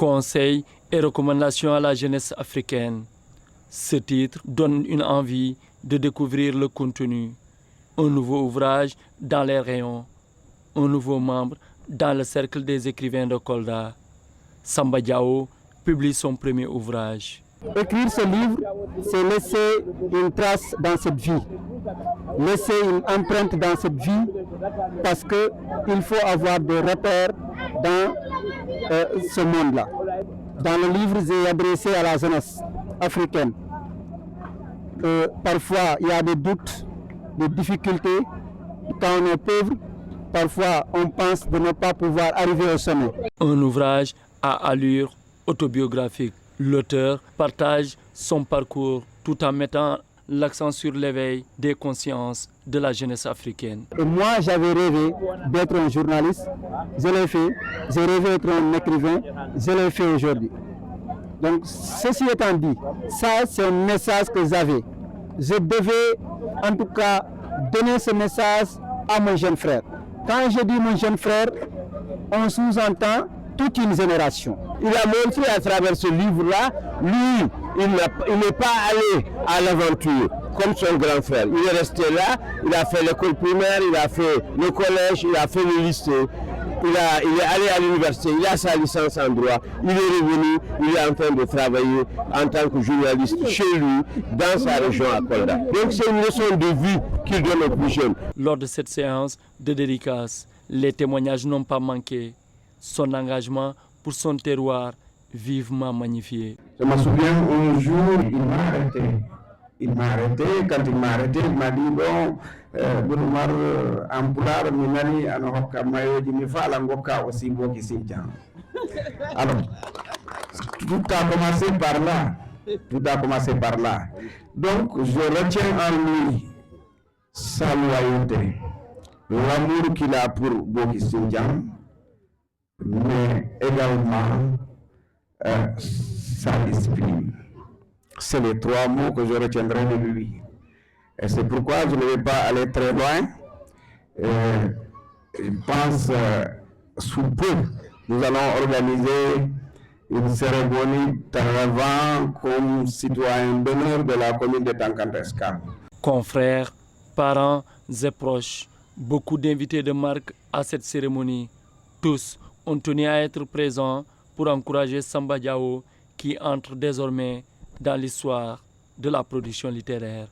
Conseils et recommandations à la jeunesse africaine. Ce titre donne une envie de découvrir le contenu. Un nouveau ouvrage dans les rayons. Un nouveau membre dans le cercle des écrivains de Kolda. Samba Diao publie son premier ouvrage. Écrire ce livre, c'est laisser une trace dans cette vie, laisser une empreinte dans cette vie, parce qu'il faut avoir des repères dans ce monde-là. Dans le livre, j'ai adressé à la jeunesse africaine. Parfois, il y a des doutes, des difficultés. Quand on est pauvre, parfois, on pense de ne pas pouvoir arriver au sommet. Un ouvrage à allure autobiographique. L'auteur partage son parcours tout en mettant l'accent sur l'éveil des consciences de la jeunesse africaine. Et moi, j'avais rêvé d'être un journaliste, je l'ai fait. J'ai rêvé d'être un écrivain, je l'ai fait aujourd'hui. Donc, ceci étant dit, ça, c'est un message que j'avais. Je devais, en tout cas, donner ce message à mon jeune frère. Quand je dis mon jeune frère, on sous-entend toute une génération. Il a montré à travers ce livre-là, lui, il n'est pas allé à l'aventure comme son grand frère. Il est resté là, il a fait l'école primaire, il a fait le collège, il a fait le lycée, il est allé à l'université, il a sa licence en droit, il est revenu, il est en train de travailler en tant que journaliste chez lui, dans sa région à Kolda. Donc c'est une leçon de vie qu'il donne aux plus jeunes. Lors de cette séance de dédicace, les témoignages n'ont pas manqué. Son engagement pour son terroir vivement magnifié. Je me souviens un jour, il m'a arrêté. Quand il m'a arrêté, il m'a dit bon, Bounoumar Ampular, Minani, Anoka Mayo, Jimifa, Langoka, aussi Boki Sintian. Alors, tout a commencé par là. Donc, je retiens en lui sa loyauté, l'amour qu'il a pour Boki Sintian, mais également sa discipline. C'est les trois mots que je retiendrai de lui. Et c'est pourquoi je ne vais pas aller très loin. Je pense sous peu, nous allons organiser une cérémonie d'avant comme citoyen d'honneur de la commune de Tankantesca. Confrères, parents et proches, beaucoup d'invités de marque à cette cérémonie. Tous ont tenu à être présents pour encourager Samba Diao qui entre désormais dans l'histoire de la production littéraire.